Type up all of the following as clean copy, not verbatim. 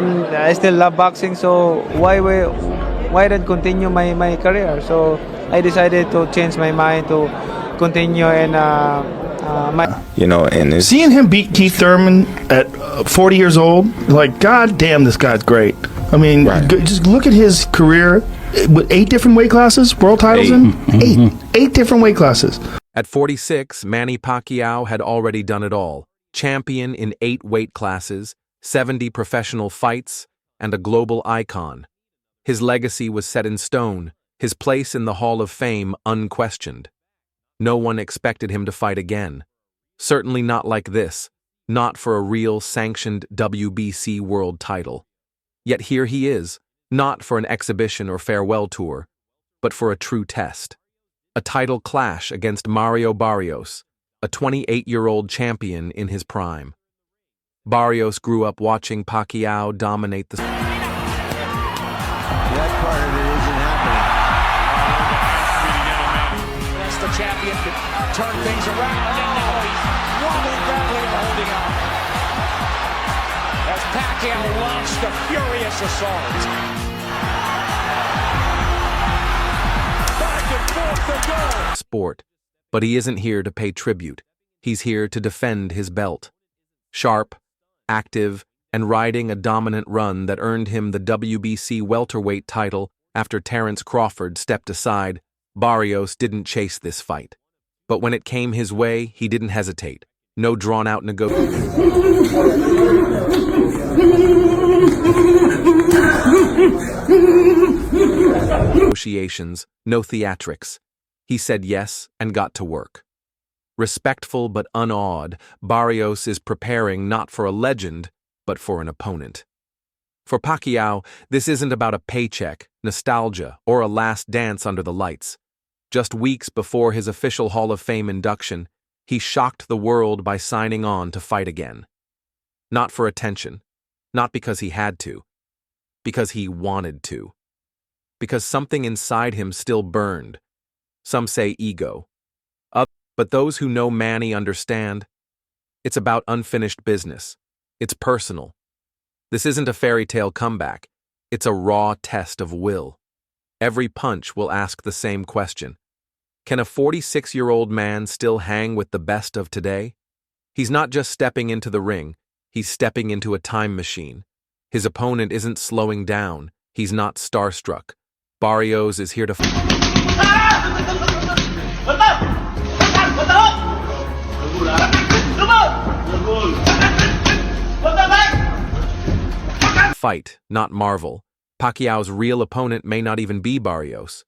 I still love boxing, so why not continue my career? So I decided to change my mind to continue in my. And it's, Seeing him beat Keith Thurman at 40 years old, like, god damn, this guy's great. I mean, Right. Just look at his career with 8 different weight classes, world titles eight different weight classes. At 46, Manny Pacquiao had already done it all. Champion in 8 weight classes, 70 professional fights, and a global icon. His legacy was set in stone, his place in the Hall of Fame unquestioned. No one expected him to fight again. Certainly not like this, not for a real sanctioned WBC world title. Yet here he is, not for an exhibition or farewell tour, but for a true test. A title clash against Mario Barrios, a 28-year-old champion in his prime. Barrios grew up watching Pacquiao dominate the... That part of it isn't happening. As the champion could turn things around, and now he's wobbling badly and holding on. As Pacquiao launched a furious assault. Back and forth the goal. sport, but he isn't here to pay tribute. He's here to defend his belt. Sharp, active, and riding a dominant run that earned him the WBC welterweight title after Terence Crawford stepped aside, Barrios didn't chase this fight. But when it came his way, he didn't hesitate. No drawn-out negotiations, no theatrics. He said yes and got to work. Respectful but unawed, Barrios is preparing not for a legend, but for an opponent. For Pacquiao, this isn't about a paycheck, nostalgia, or a last dance under the lights. Just weeks before his official Hall of Fame induction, he shocked the world by signing on to fight again. Not for attention, not because he had to, because he wanted to. Because something inside him still burned. Some say ego. But those who know Manny understand. It's about unfinished business. It's personal. This isn't a fairy tale comeback. It's a raw test of will. Every punch will ask the same question. Can a 46-year-old man still hang with the best of today? He's not just stepping into the ring. He's stepping into a time machine. His opponent isn't slowing down. He's not starstruck. Barrios is here to fight, not marvel. Pacquiao's real opponent may not even be Barrios.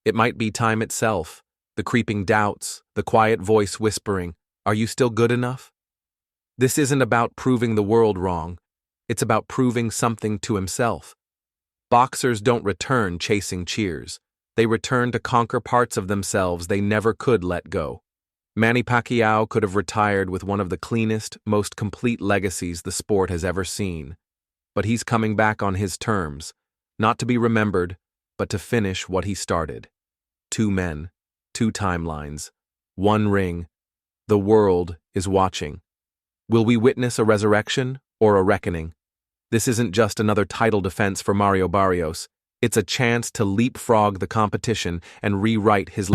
It might be time itself, the creeping doubts, the quiet voice whispering, "Are you still good enough?" This isn't about proving the world wrong. It's about proving something to himself. Boxers don't return chasing cheers. They return to conquer parts of themselves they never could let go. Manny Pacquiao could have retired with one of the cleanest, most complete legacies the sport has ever seen. But he's coming back on his terms, not to be remembered, but to finish what he started. 2 men, 2 timelines, 1 ring. The world is watching. Will we witness a resurrection or a reckoning? This isn't just another title defense for Mario Barrios. It's a chance to leapfrog the competition and rewrite his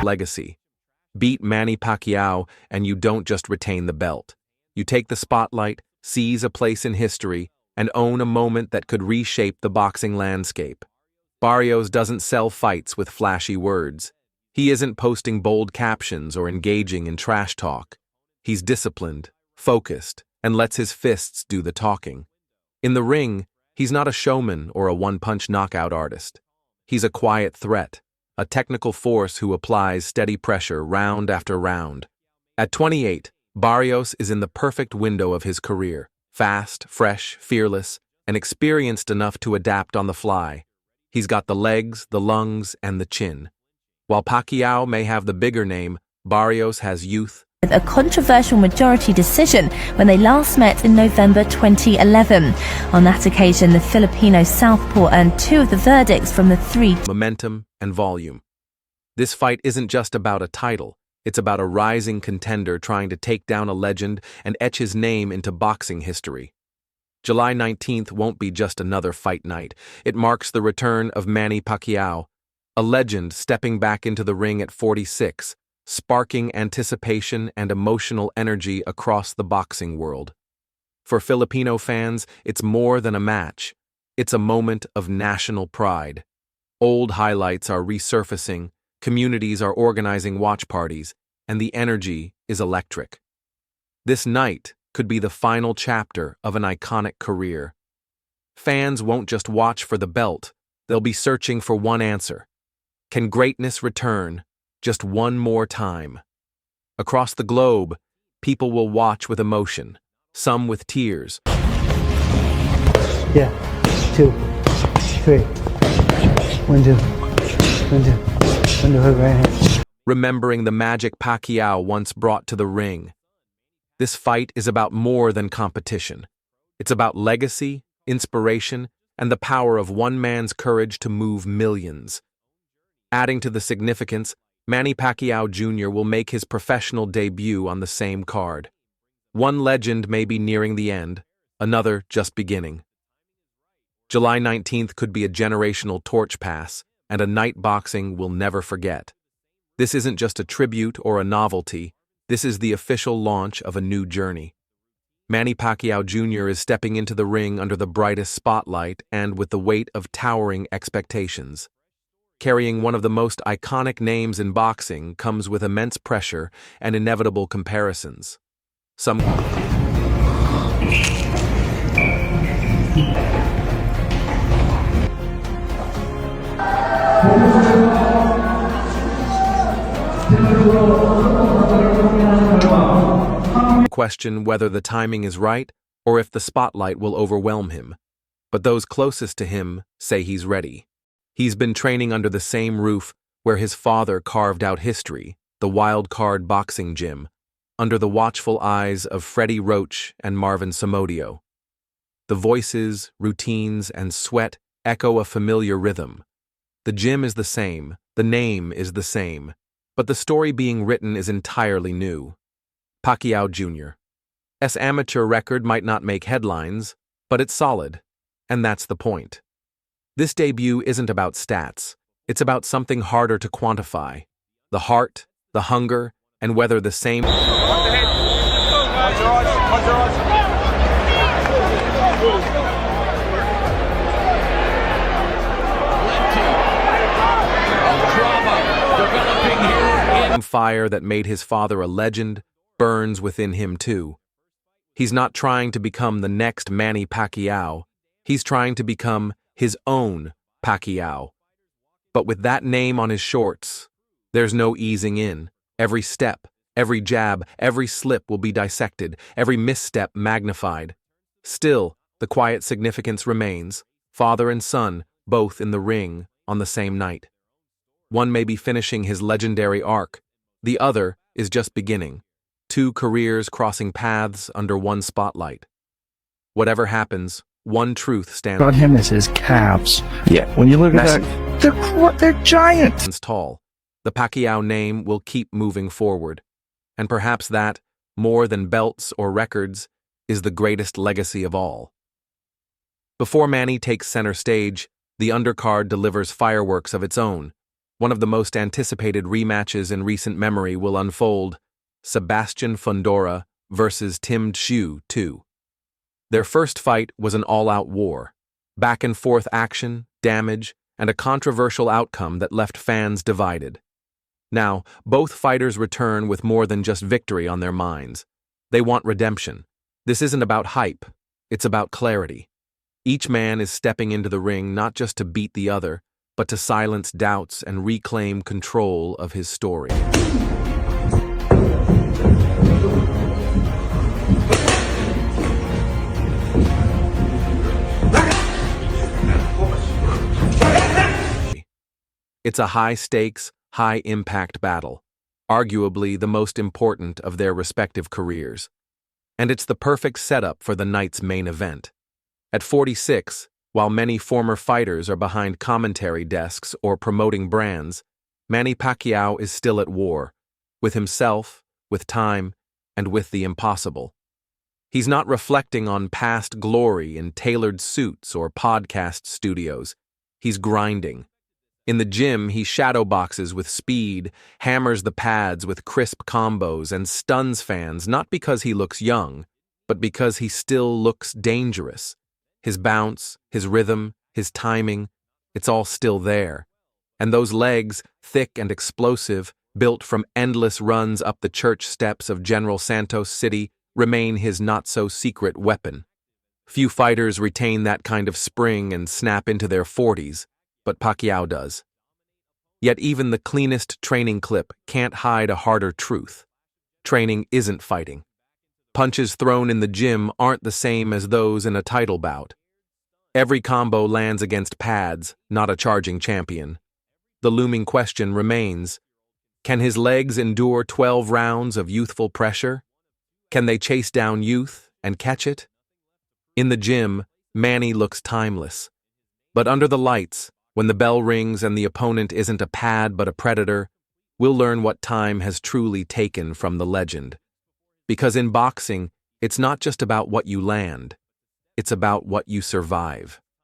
legacy. Beat Manny Pacquiao and you don't just retain the belt. You take the spotlight, seize a place in history, and own a moment that could reshape the boxing landscape. Barrios doesn't sell fights with flashy words. He isn't posting bold captions or engaging in trash talk. He's disciplined, focused, and lets his fists do the talking. In the ring, he's not a showman or a one-punch knockout artist. He's a quiet threat, a technical force who applies steady pressure round after round. At 28, Barrios is in the perfect window of his career, fast, fresh, fearless, and experienced enough to adapt on the fly. He's got the legs, the lungs, and the chin. While Pacquiao may have the bigger name, Barrios has youth. A controversial majority decision when they last met in November 2011. On that occasion, the Filipino southpaw earned 2 of the verdicts from the 3. Momentum and volume. This fight isn't just about a title, it's about a rising contender trying to take down a legend and etch his name into boxing history. July 19th won't be just another fight night. It marks the return of Manny Pacquiao, a legend stepping back into the ring at 46, sparking anticipation and emotional energy across the boxing world. For Filipino fans, it's more than a match. It's a moment of national pride. Old highlights are resurfacing, communities are organizing watch parties, and the energy is electric. This night could be the final chapter of an iconic career. Fans won't just watch for the belt, they'll be searching for one answer. Can greatness return just one more time? Across the globe, people will watch with emotion, some with tears. Yeah, 2, 3, 1, 2, 1, 2, 1, 2, hook right hand. Remembering the magic Pacquiao once brought to the ring. This fight is about more than competition. It's about legacy, inspiration, and the power of one man's courage to move millions. Adding to the significance, Manny Pacquiao Jr. will make his professional debut on the same card. One legend may be nearing the end, another just beginning. July 19th could be a generational torch pass, and a night boxing we'll never forget. This isn't just a tribute or a novelty, this is the official launch of a new journey. Manny Pacquiao Jr. is stepping into the ring under the brightest spotlight and with the weight of towering expectations. Carrying one of the most iconic names in boxing comes with immense pressure and inevitable comparisons. Some question whether the timing is right or if the spotlight will overwhelm him. But those closest to him say he's ready. He's been training under the same roof where his father carved out history, the Wild Card Boxing Gym, under the watchful eyes of Freddie Roach and Marvin Somodio. The voices, routines, and sweat echo a familiar rhythm. The gym is the same, the name is the same, but the story being written is entirely new. Pacquiao Jr.'s amateur record might not make headlines, but it's solid, and that's the point. This debut isn't about stats, it's about something harder to quantify. The heart, the hunger, and whether the same fire that made his father a legend burns within him too. He's not trying to become the next Manny Pacquiao, he's trying to become his own Pacquiao. But with that name on his shorts, there's no easing in. Every step, every jab, every slip will be dissected, every misstep magnified. Still, the quiet significance remains, father and son, both in the ring on the same night. One may be finishing his legendary arc, the other is just beginning. Two careers crossing paths under one spotlight. Whatever happens, one truth stands About him is his calves. Yeah. When you look at that, they're giant. tall. The Pacquiao name will keep moving forward. And perhaps that, more than belts or records, is the greatest legacy of all. Before Manny takes center stage, the undercard delivers fireworks of its own. One of the most anticipated rematches in recent memory will unfold, Sebastian Fundora versus Tim Tszyu 2. Their first fight was an all-out war, back-and-forth action, damage, and a controversial outcome that left fans divided. Now, both fighters return with more than just victory on their minds. They want redemption. This isn't about hype, it's about clarity. Each man is stepping into the ring not just to beat the other, but to silence doubts and reclaim control of his story. It's a high-stakes, high-impact battle, arguably the most important of their respective careers. And it's the perfect setup for the night's main event. At 46, while many former fighters are behind commentary desks or promoting brands, Manny Pacquiao is still at war, with himself, with time, and with the impossible. He's not reflecting on past glory in tailored suits or podcast studios. He's grinding. In the gym, he shadowboxes with speed, hammers the pads with crisp combos, and stuns fans not because he looks young, but because he still looks dangerous. His bounce, his rhythm, his timing, it's all still there. And those legs, thick and explosive, built from endless runs up the church steps of General Santos City, remain his not-so-secret weapon. Few fighters retain that kind of spring and snap into their 40s, but Pacquiao does. Yet even the cleanest training clip can't hide a harder truth. Training isn't fighting. Punches thrown in the gym aren't the same as those in a title bout. Every combo lands against pads, not a charging champion. The looming question remains, can his legs endure 12 rounds of youthful pressure? Can they chase down youth and catch it? In the gym, Manny looks timeless. But under the lights, when the bell rings and the opponent isn't a pad but a predator, we'll learn what time has truly taken from the legend. Because in boxing, it's not just about what you land, it's about what you survive.